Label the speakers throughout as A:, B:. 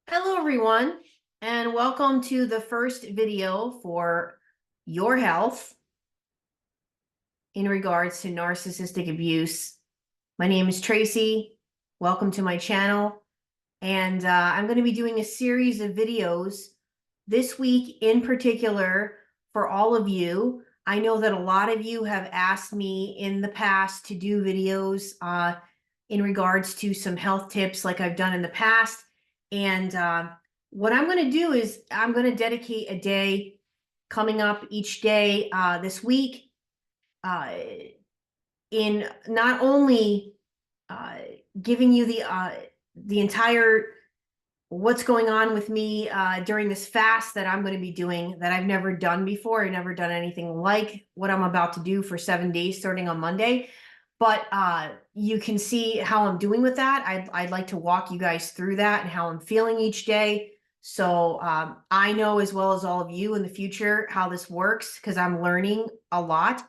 A: Hello, everyone, and welcome to the first video for your health in regards to narcissistic abuse. My name is Tracy. Welcome to my channel. And I'm going to be doing a series of videos this week in particular for all of you. I know that a lot of you have asked me in the past to do videos in regards to some health tips like I've done in the past. And what I'm going to do is I'm going to dedicate a day coming up each day this week uh, in not only uh, giving you the entire what's going on with me during this fast that I'm going to be doing that I've never done before. I've never done anything like what I'm about to do for 7 days starting on Monday. But you can see how I'm doing with that. I'd like to walk you guys through that and how I'm feeling each day. So I know as well as all of you in the future how this works because I'm learning a lot.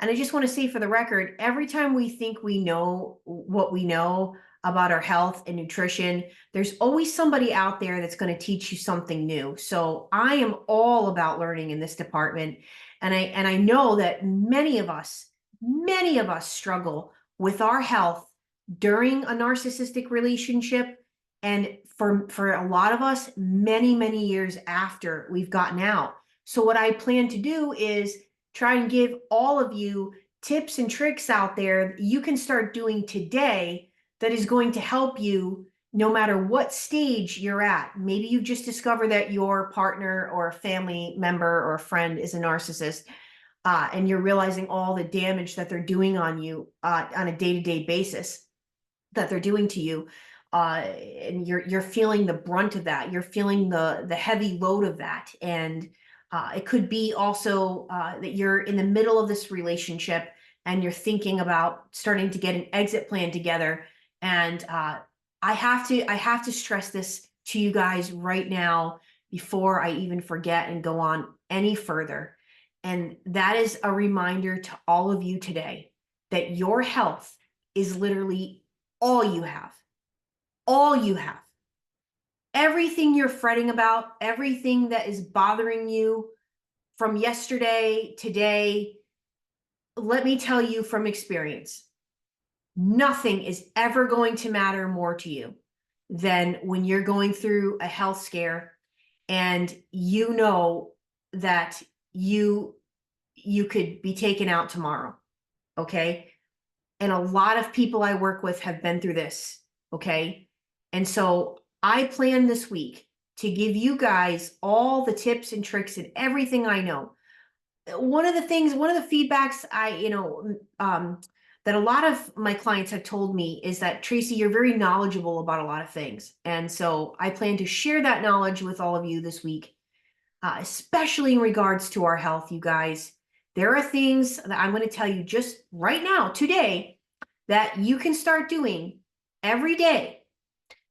A: And I just want to say for the record, every time we think we know what we know about our health and nutrition, there's always somebody out there that's going to teach you something new. So I am all about learning in this department. And I know that many of us struggle with our health during a narcissistic relationship. And for a lot of us, many years after we've gotten out. So what I plan to do is try and give all of you tips and tricks out there that you can start doing today that is going to help you no matter what stage you're at. Maybe you've just discovered that your partner or a family member or a friend is a narcissist, and you're realizing all the damage that they're doing on you on a day-to-day basis that they're doing to you. And you're feeling the brunt of that. You're feeling the heavy load of that. And it could be also that you're in the middle of this relationship and you're thinking about starting to get an exit plan together. And I have to stress this to you guys right now before I even forget and go on any further. And that is a reminder to all of you today that your health is literally all you have. All you have. Everything you're fretting about, everything that is bothering you from yesterday, today, let me tell you from experience, nothing is ever going to matter more to you than when you're going through a health scare and you know that you could be taken out tomorrow. Okay. And a lot of people I work with have been through this. Okay. And so I plan this week to give you guys all the tips and tricks and everything I know. One of the feedbacks that a lot of my clients have told me is that, Tracy, you're very knowledgeable about a lot of things. And so I plan to share that knowledge with all of you this week, especially in regards to our health, you guys. There are things that I'm going to tell you just right now, today, that you can start doing every day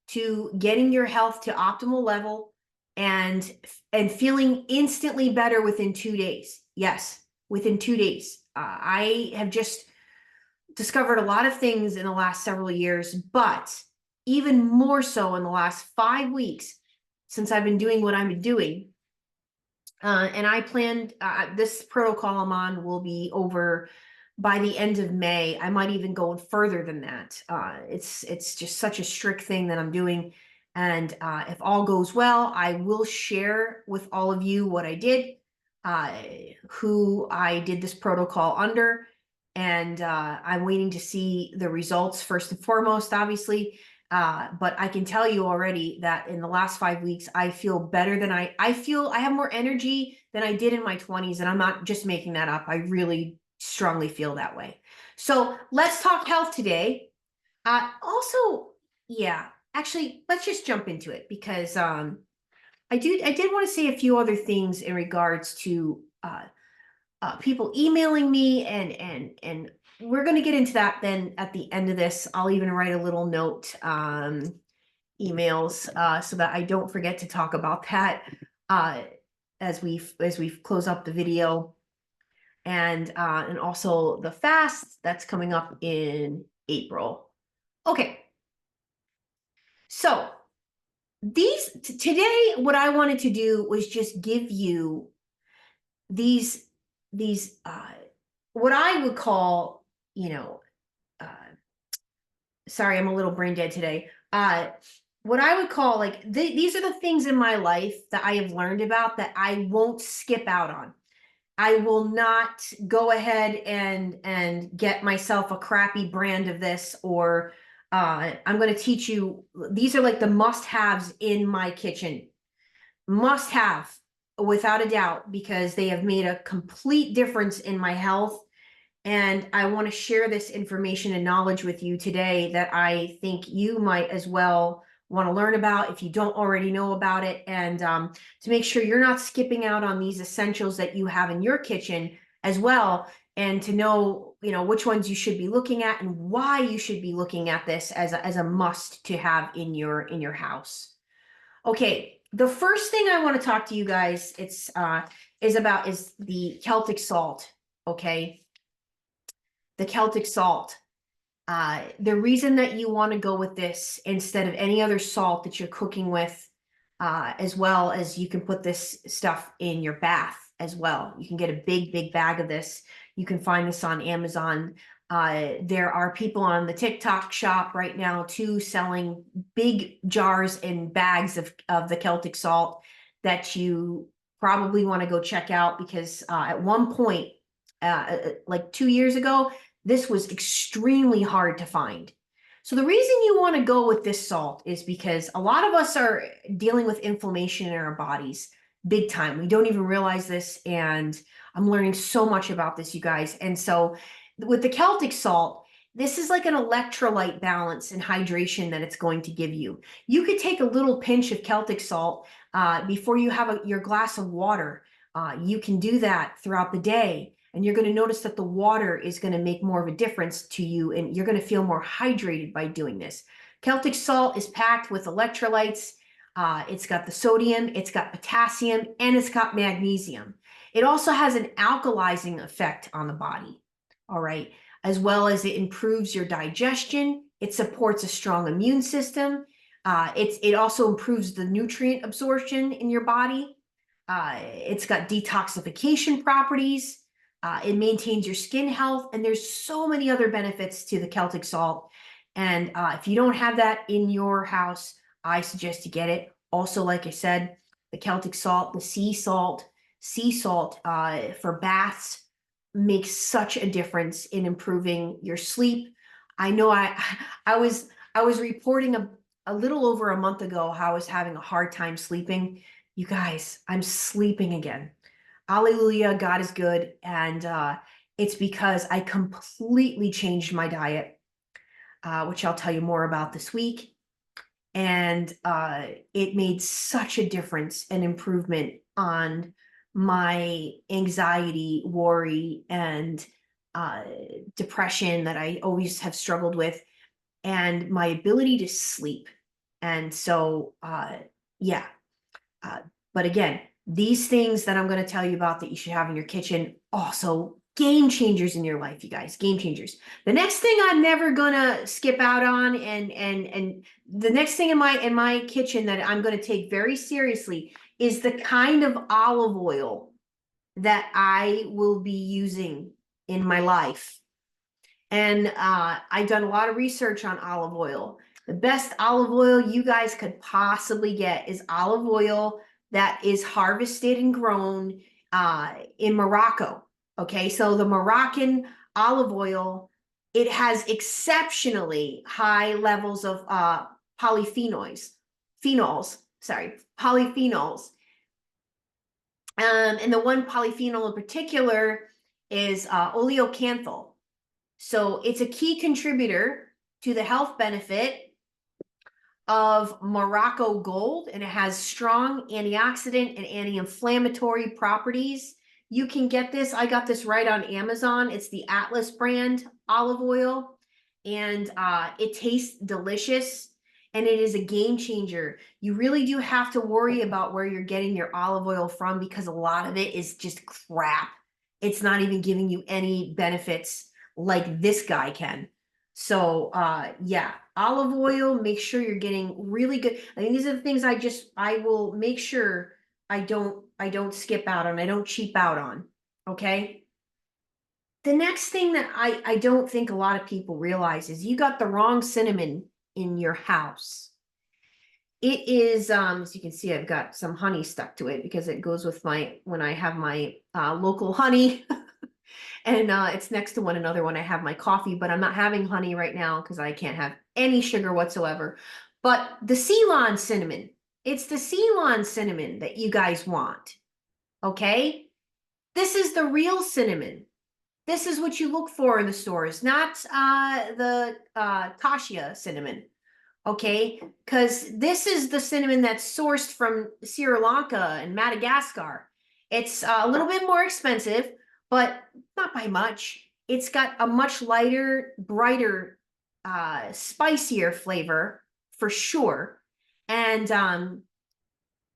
A: to getting your health to optimal level and feeling instantly better within 2 days. Yes, within 2 days. I have just discovered a lot of things in the last several years, but even more so in the last 5 weeks since I've been doing what I've been doing. And I planned this protocol I'm on will be over by the end of May. I might even go further than that. It's just such a strict thing that I'm doing. And if all goes well, I will share with all of you what I did, who I did this protocol under. And I'm waiting to see the results first and foremost, obviously. But I can tell you already that in the last 5 weeks, I feel better than I feel I have more energy than I did in my 20s. And I'm not just making that up. I really strongly feel that way. So let's talk health today. Also, yeah, actually, let's just jump into it because I did want to say a few other things in regards to people emailing me and we're going to get into that then at the end of this. I'll even write a little note, emails, so that I don't forget to talk about that as we close up the video, and also the fast that's coming up in April. Okay, so Today, what I wanted to do was just give you these what I would call, uh, sorry, I'm a little brain dead today. What I would call like these are the things in my life that I have learned about that I won't skip out on. I will not go ahead and get myself a crappy brand of this, or I'm going to teach you. These are like the must-haves in my kitchen. Must have, without a doubt, because they have made a complete difference in my health. And I want to share this information and knowledge with you today that I think you might as well want to learn about if you don't already know about it. And to make sure you're not skipping out on these essentials that you have in your kitchen as well. And to know, which ones you should be looking at and why you should be looking at this as a must to have in your house. Okay, the first thing I want to talk to you guys is the Celtic salt. Okay, the Celtic salt. The reason that you want to go with this instead of any other salt that you're cooking with, as well as you can put this stuff in your bath as well. You can get a big bag of this. You can find this on Amazon. There are people on the TikTok shop right now too selling big jars and bags of the Celtic salt that you probably want to go check out, because at one point, like 2 years ago, this was extremely hard to find. So the reason you want to go with this salt is because a lot of us are dealing with inflammation in our bodies big time. We don't even realize this, and I'm learning so much about this, you guys. And so with the Celtic salt, this is like an electrolyte balance and hydration that it's going to give you. You could take a little pinch of Celtic salt before you have your glass of water. You can do that throughout the day, and you're going to notice that the water is going to make more of a difference to you, and you're going to feel more hydrated by doing this. Celtic salt is packed with electrolytes. It's got the sodium, it's got potassium, and it's got magnesium. It also has an alkalizing effect on the body, all right, as well as it improves your digestion. It supports a strong immune system. It also improves the nutrient absorption in your body. It's got detoxification properties. It maintains your skin health, and there's so many other benefits to the Celtic salt. And if you don't have that in your house, I suggest you get it. Also, like I said, the Celtic salt, the sea salt for baths makes such a difference in improving your sleep. I know I was reporting a little over a month ago how I was having a hard time sleeping. You guys, I'm sleeping again. Hallelujah, God is good. And it's because I completely changed my diet, which I'll tell you more about this week. And it made such a difference and improvement on my anxiety, worry, and depression that I always have struggled with, and my ability to sleep. And so, yeah. But again, these things that I'm going to tell you about that you should have in your kitchen, also game changers in your life, you guys, game changers. The next thing I'm never going to skip out on, and the next thing in my kitchen that I'm going to take very seriously is the kind of olive oil that I will be using in my life. And I've done a lot of research on olive oil. The best olive oil you guys could possibly get is olive oil that is harvested and grown in Morocco. Okay, so the Moroccan olive oil, it has exceptionally high levels of polyphenols. And the one polyphenol in particular is oleocanthal. So it's a key contributor to the health benefit of Morocco gold, and it has strong antioxidant and anti-inflammatory properties. You can get this. I got this right on Amazon. It's the Atlas brand olive oil, and it tastes delicious, and it is a game changer. You really do have to worry about where you're getting your olive oil from, because a lot of it is just crap. It's not even giving you any benefits like this guy can. So yeah, olive oil, make sure you're getting really good. I think these are the things I will make sure I don't skip out on, I don't cheap out on. Okay. The next thing that I don't think a lot of people realize is you got the wrong cinnamon in your house. It is, as you can see, I've got some honey stuck to it because it goes with when I have my local honey. And it's next to one another when I have my coffee, but I'm not having honey right now because I can't have any sugar whatsoever. But the Ceylon cinnamon, it's the Ceylon cinnamon that you guys want. Okay? This is the real cinnamon. This is what you look for in the stores, not the Cassia cinnamon. Okay? Because this is the cinnamon that's sourced from Sri Lanka and Madagascar. It's a little bit more expensive, but not by much. It's got a much lighter, brighter, spicier flavor for sure. And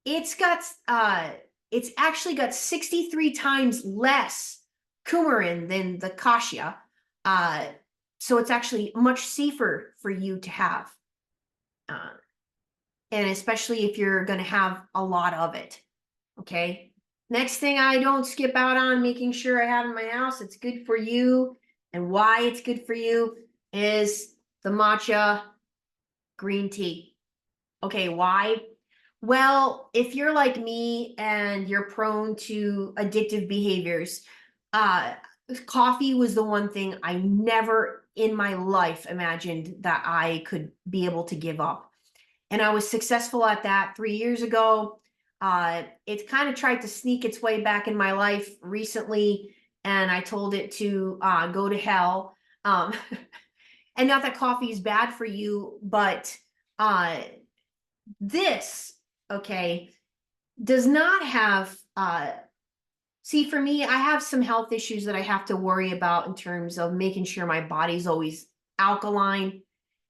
A: it's actually got 63 times less coumarin than the cassia. So it's actually much safer for you to have. And especially if you're going to have a lot of it. Okay. Next thing I don't skip out on, making sure I have in my house, it's good for you. And why it's good for you is the matcha green tea. Okay. Why? Well, if you're like me and you're prone to addictive behaviors, coffee was the one thing I never in my life imagined that I could be able to give up. And I was successful at that 3 years ago. It kind of tried to sneak its way back in my life recently, and I told it to go to hell. And not that coffee is bad for you, but this, okay, does not have, see, for me, I have some health issues that I have to worry about in terms of making sure my body's always alkaline.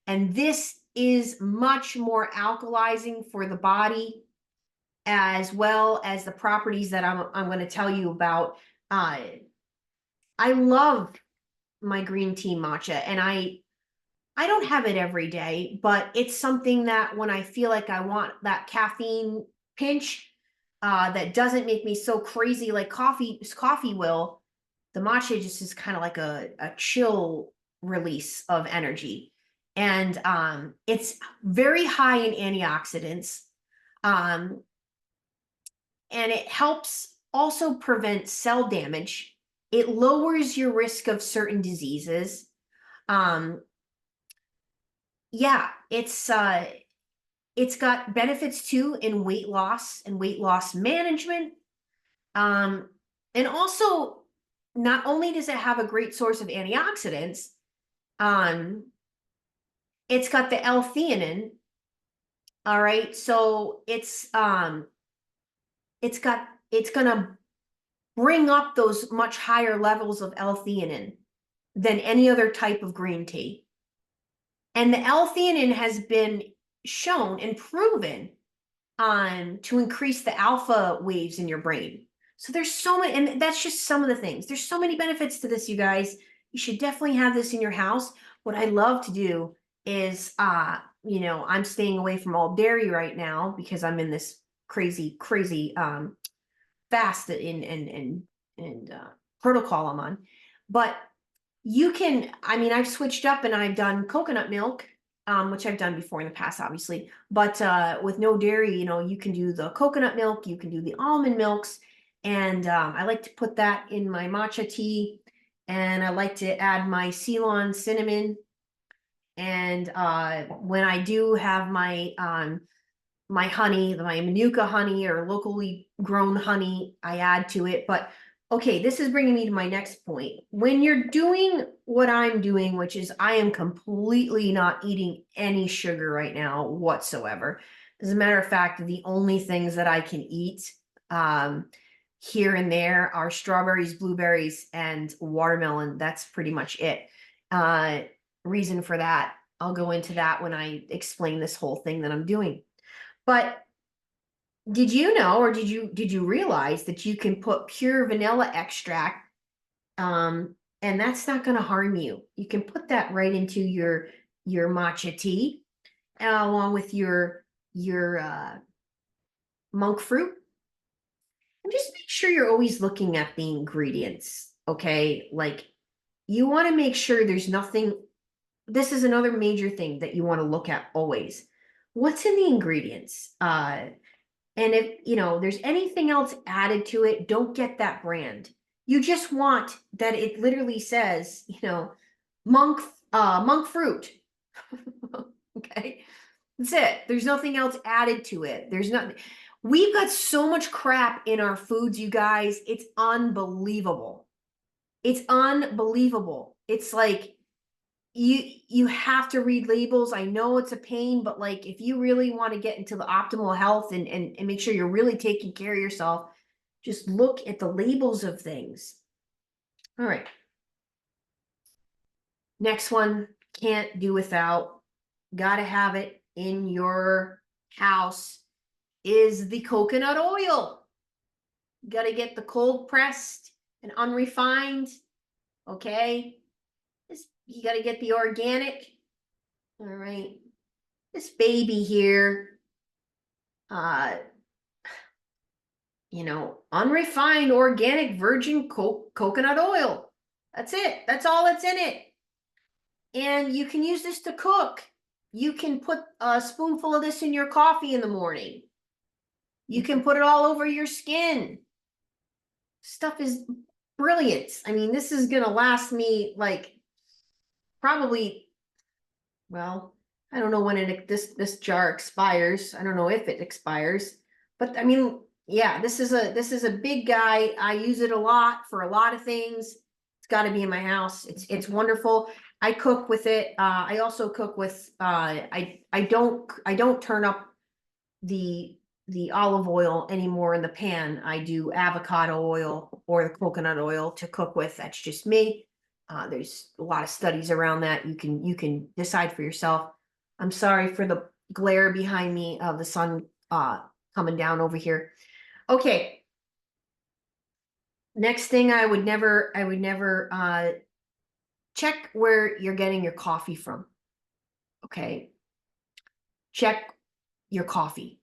A: And this is much more alkalizing for the body, as well as the properties that I'm going to tell you about. I love my green tea matcha, and I don't have it every day, but it's something that when I feel like I want that caffeine pinch, that doesn't make me so crazy like coffee will, the matcha just is kind of like a chill release of energy. And it's very high in antioxidants. And it helps also prevent cell damage. It lowers your risk of certain diseases. Yeah, it's got benefits too in weight loss and weight loss management. And also, not only does it have a great source of antioxidants, it's got the L-theanine. All right, so it's gonna bring up those much higher levels of L-theanine than any other type of green tea. And the L-theanine has been shown and proven to increase the alpha waves in your brain. So there's so many, and that's just some of the things. There's so many benefits to this, you guys. You should definitely have this in your house. What I love to do is, I'm staying away from all dairy right now because I'm in this crazy fast and protocol I'm on. But you can, I've switched up and I've done coconut milk, which I've done before in the past, obviously, but with no dairy, you can do the coconut milk, you can do the almond milks. And I like to put that in my matcha tea. And I like to add my Ceylon cinnamon. And when I do have my honey, my Manuka honey or locally grown honey, I add to it. But okay, this is bringing me to my next point. When you're doing what I'm doing, which is I am completely not eating any sugar right now whatsoever. As a matter of fact, the only things that I can eat here and there are strawberries, blueberries, and watermelon. That's pretty much it. Reason for that, I'll go into that when I explain this whole thing that I'm doing. But did you know, or did you realize that you can put pure vanilla extract and that's not going to harm you. You can put that right into your matcha tea, along with your monk fruit. And just make sure you're always looking at the ingredients, okay? Like, you want to make sure there's nothing. This is another major thing that you want to look at always. What's in the ingredients? And if there's anything else added to it, don't get that brand. You just want that it literally says, monk fruit. Okay. That's it. There's nothing else added to it. There's nothing. We've got so much crap in our foods, you guys. It's unbelievable. It's unbelievable. It's like you have to read labels. I know it's a pain, but like if you really want to get into the optimal health and make sure you're really taking care of yourself, just look at the labels of things. All right. Next one, can't do without. Gotta have it in your house is the coconut oil. You gotta get the cold pressed and unrefined. Okay. You got to get the organic. All right. This baby here, unrefined organic virgin coconut oil. That's it. That's all that's in it. And you can use this to cook. You can put a spoonful of this in your coffee in the morning. You can put it all over your skin. Stuff is brilliant. I mean, this is going to last me like probably, well, I don't know when this jar expires. I don't know if it expires, but I mean, yeah, this is a big guy. I use it a lot for a lot of things. It's got to be in my house. It's wonderful. I cook with it. I also cook with I don't turn up the olive oil anymore in the pan. I do avocado oil or the coconut oil to cook with. That's just me. There's a lot of studies around that. You can decide for yourself. I'm sorry for the glare behind me of the sun coming down over here. Okay. Next thing, I would never check where you're getting your coffee from. Okay. Check your coffee.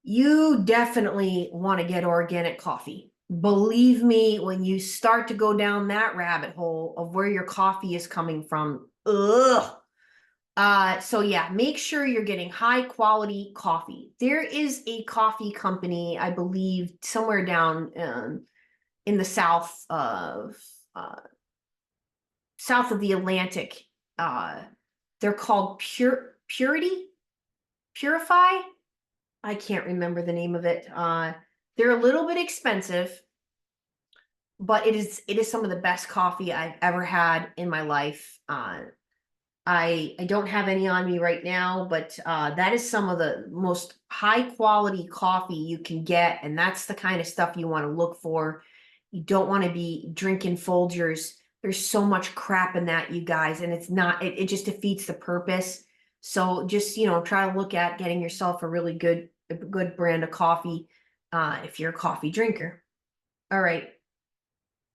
A: You definitely want to get organic coffee. Believe me, when you start to go down that rabbit hole of where your coffee is coming from, ugh. So yeah, make sure you're getting high quality coffee. There is a coffee company, I believe, somewhere down in the south of the Atlantic. They're called Purify. I can't remember the name of it. They're a little bit expensive, but it is some of the best coffee I've ever had in my life. I don't have any on me right now, but that is some of the most high quality coffee you can get, and that's the kind of stuff you want to look for. You don't want to be drinking Folgers. There's so much crap in that, you guys, and it's not. It just defeats the purpose. So just try to look at getting yourself a really good brand of coffee if you're a coffee drinker. All right.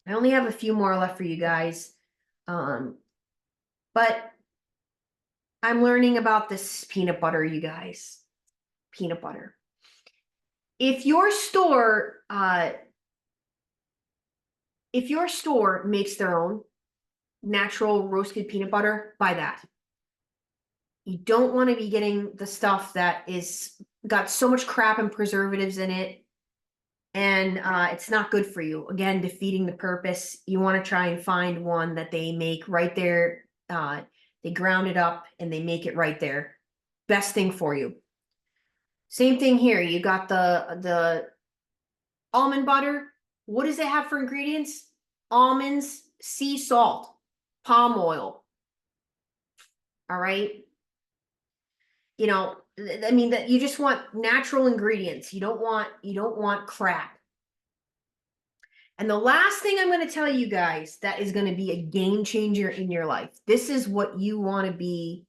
A: I only have a few more left for you guys. But I'm learning about this peanut butter, you guys. Peanut butter. If your store makes their own natural roasted peanut butter, buy that. You don't want to be getting the stuff that is got so much crap and preservatives in it, and it's not good for you. Again, defeating the purpose. You want to try and find one that they make right there. They ground it up and they make it right there. Best thing for you. Same thing here. You got the almond butter. What does it have for ingredients? Almonds, sea salt, palm oil. All right. I mean, that you just want natural ingredients. You don't want crap. And the last thing I'm going to tell you guys that is going to be a game changer in your life. This is what you want to be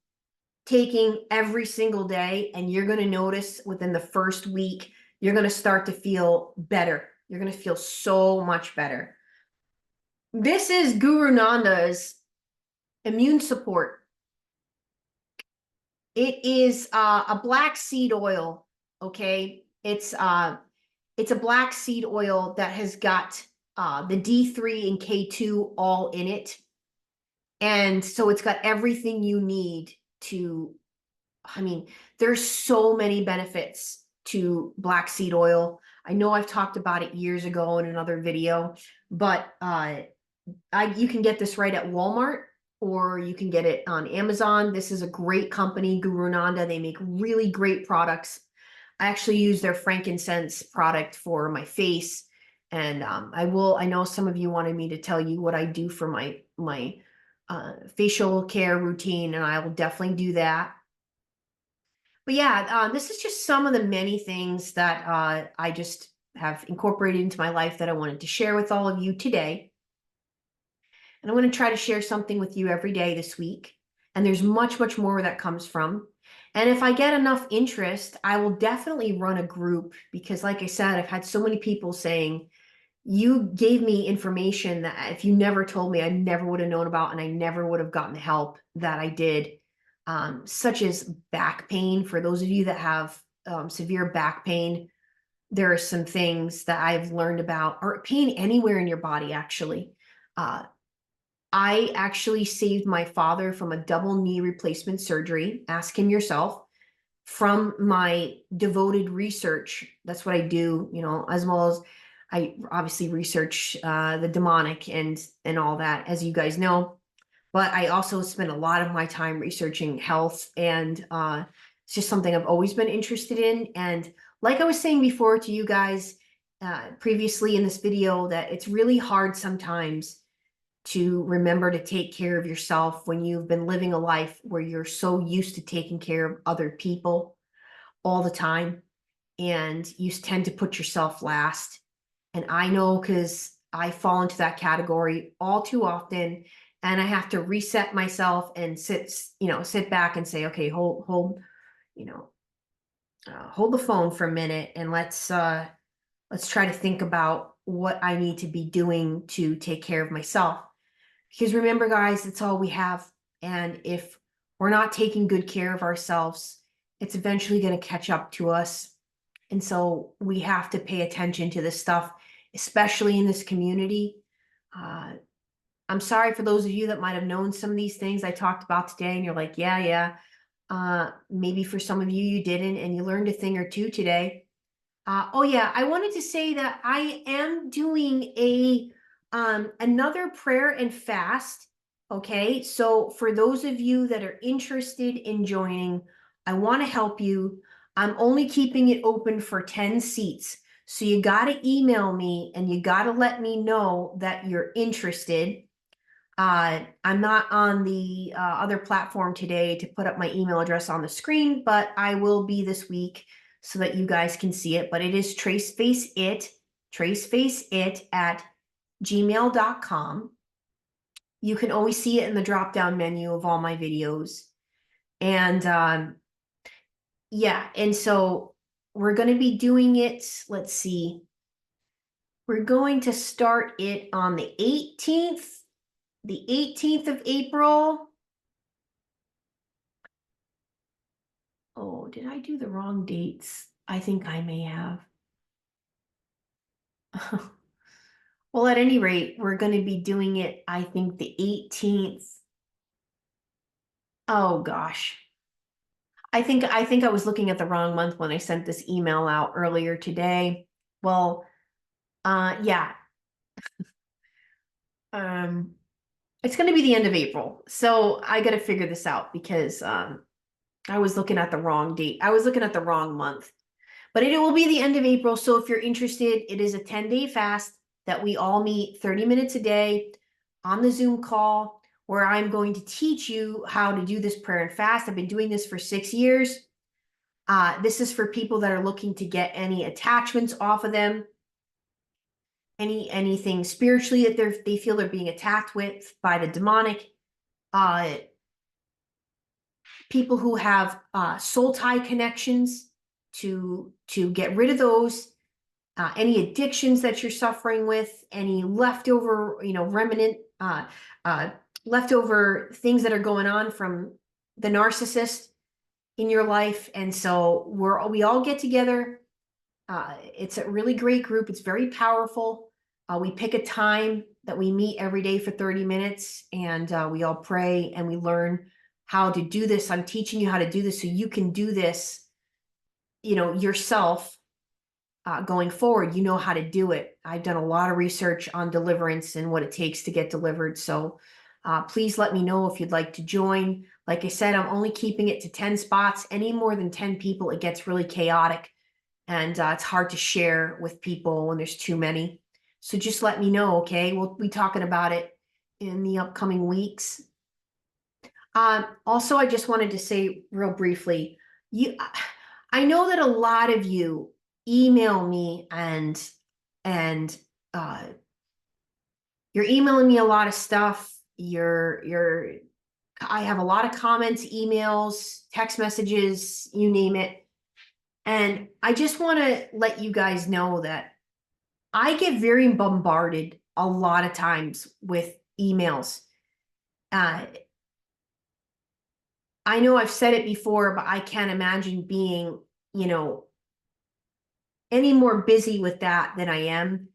A: taking every single day, and you're going to notice within the first week, you're going to start to feel better. You're going to feel so much better. This is Guru Nanda's immune support. It is a black seed oil. Okay, it's a black seed oil that has got the D3 and K2 all in it, and so it's got everything you need to. I mean, there's so many benefits to black seed oil. I know I've talked about it years ago in another video, but you can get this right at Walmart, or you can get it on Amazon. This is a great company, Guru Nanda. They make really great products. I actually use their frankincense product for my face. And I know some of you wanted me to tell you what I do for my facial care routine, and I will definitely do that. But yeah, this is just some of the many things that I just have incorporated into my life that I wanted to share with all of you today. And I'm going to try to share something with you every day this week. And there's much, much more where that comes from. And if I get enough interest, I will definitely run a group, because like I said, I've had so many people saying, you gave me information that if you never told me, I never would have known about, and I never would have gotten the help that I did, such as back pain. For those of you that have severe back pain, there are some things that I've learned about, or pain anywhere in your body, actually. I actually saved my father from a double knee replacement surgery. Ask him yourself. From my devoted research, that's what I do, as well as I obviously research the demonic and all that, as you guys know. But I also spend a lot of my time researching health, and it's just something I've always been interested in. And like I was saying before to you guys previously in this video, that it's really hard sometimes to remember to take care of yourself when you've been living a life where you're so used to taking care of other people all the time, and you tend to put yourself last. And I know, because I fall into that category all too often, and I have to reset myself and sit back and say, okay, hold the phone for a minute, and let's try to think about what I need to be doing to take care of myself. Because remember, guys, it's all we have. And if we're not taking good care of ourselves, it's eventually going to catch up to us. And so we have to pay attention to this stuff, especially in this community. I'm sorry for those of you that might have known some of these things I talked about today, and you're like, yeah. Maybe for some of you, you didn't, and you learned a thing or two today. Oh yeah, I wanted to say that I am doing another prayer and fast. Okay, so for those of you that are interested in joining, I want to help you. I'm only keeping it open for 10 seats. So you got to email me, and you got to let me know that you're interested. I'm not on the other platform today to put up my email address on the screen, but I will be this week so that you guys can see it. But it is tracefaceit at gmail.com. You can always see it in the drop-down menu of all my videos. And yeah, and so we're going to be doing it. Let's see. We're going to start it on the 18th of April. Oh, did I do the wrong dates? I think I may have. Well, at any rate, we're going to be doing it, I think, the 18th. Oh gosh. I think I was looking at the wrong month when I sent this email out earlier today. Well, yeah. It's going to be the end of April. So I got to figure this out, because I was looking at the wrong date. I was looking at the wrong month. But it will be the end of April. So if you're interested, it is a 10-day fast that we all meet 30 minutes a day on the Zoom call, where I'm going to teach you how to do this prayer and fast. I've been doing this for 6 years. This is for people that are looking to get any attachments off of them, anything spiritually that they feel they're being attacked with by the demonic. People who have soul tie connections, to get rid of those, any addictions that you're suffering with, any leftover, remnant, leftover things that are going on from the narcissist in your life. And so we all get together. It's a really great group. It's very powerful. We pick a time that we meet every day for 30 minutes, and we all pray and we learn how to do this. I'm teaching you how to do this so you can do this, yourself. Going forward, you know how to do it. I've done a lot of research on deliverance and what it takes to get delivered. So please let me know if you'd like to join. Like I said, I'm only keeping it to 10 spots. Any more than 10 people, it gets really chaotic. And it's hard to share with people when there's too many. So just let me know, okay? We'll be talking about it in the upcoming weeks. Also, I just wanted to say real briefly, I know that a lot of you email me and you're emailing me a lot of stuff. I have a lot of comments, emails, text messages, you name it. And I just want to let you guys know that I get very bombarded a lot of times with emails. I know I've said it before, but I can't imagine being, any more busy with that than I am.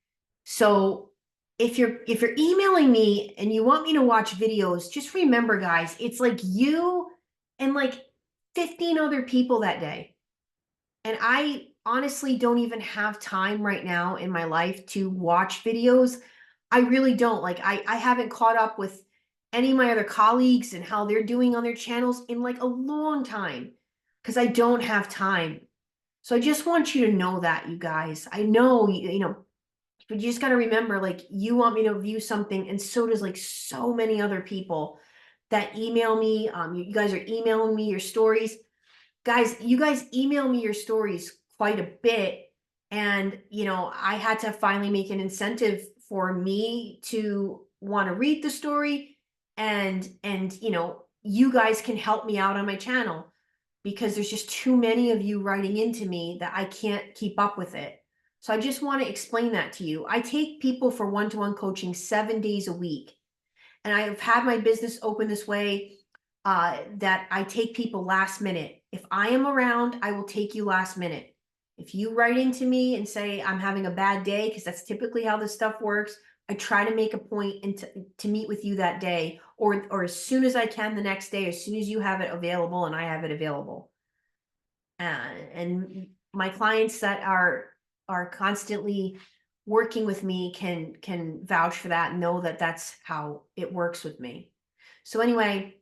A: So if you're emailing me and you want me to watch videos, just remember, guys, it's like you and like 15 other people that day. And I honestly don't even have time right now in my life to watch videos. I really don't. Like I haven't caught up with any of my other colleagues and how they're doing on their channels in like a long time because I don't have time. So I just want you to know that, you guys. I know, but you just got to remember, like, you want me to view something, and so does like so many other people that email me. You guys are emailing me your stories. Guys, you guys email me your stories quite a bit. And, I had to finally make an incentive for me to want to read the story. And, you guys can help me out on my channel because there's just too many of you writing into me that I can't keep up with it. So I just want to explain that to you. I take people for one-to-one coaching 7 days a week. And I've had my business open this way that I take people last minute. If I am around, I will take you last minute. If you write into me and say I'm having a bad day, because that's typically how this stuff works, I try to make a point to meet with you that day, or as soon as I can the next day, as soon as you have it available and I have it available. And my clients that are constantly working with me can vouch for that and know that that's how it works with me. So anyway,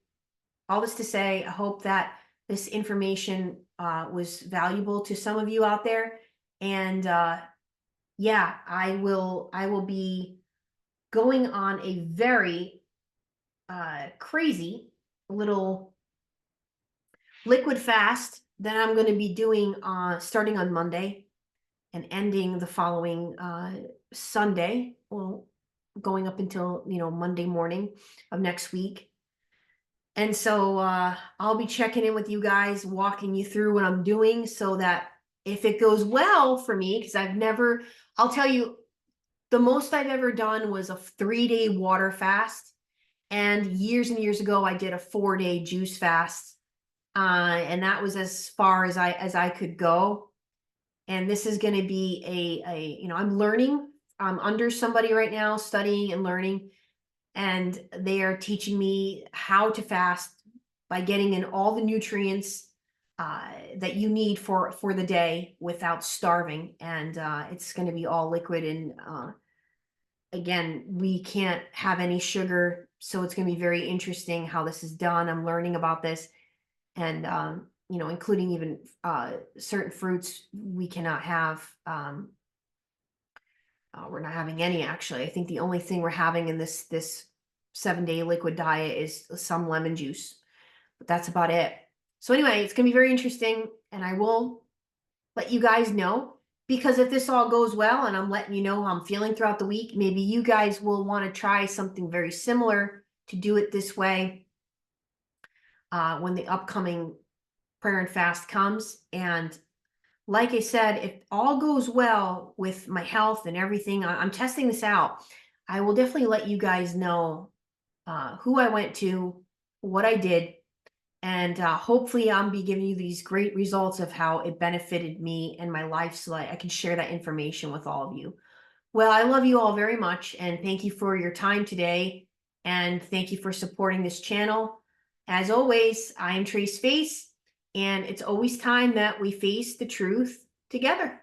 A: all this to say, I hope that this information was valuable to some of you out there. And yeah, I will be going on a very crazy little liquid fast that I'm going to be doing starting on Monday and ending the following Sunday. Well, going up until Monday morning of next week. And so I'll be checking in with you guys, walking you through what I'm doing so that if it goes well for me, because I'll tell you, the most I've ever done was a 3-day water fast. And years ago, I did a 4-day juice fast. And that was as far as I could go. And this is going to be I'm learning. I'm under somebody right now, studying and learning. And they are teaching me how to fast by getting in all the nutrients that you need for the day without starving. And it's going to be all liquid. And again, we can't have any sugar. So it's going to be very interesting how this is done. I'm learning about this. And, including even certain fruits we cannot have. We're not having any, actually. I think the only thing we're having in this 7-day liquid diet is some lemon juice, but that's about it. So anyway, it's going to be very interesting, and I will let you guys know, because if this all goes well and I'm letting you know how I'm feeling throughout the week, maybe you guys will want to try something very similar to do it this way when the upcoming prayer and fast comes. And like I said, if all goes well with my health and everything, I'm testing this out. I will definitely let you guys know who I went to, what I did, and hopefully I'll be giving you these great results of how it benefited me and my life so that I can share that information with all of you. Well, I love you all very much, and thank you for your time today, and thank you for supporting this channel. As always, I am Trace Face, and it's always time that we face the truth together.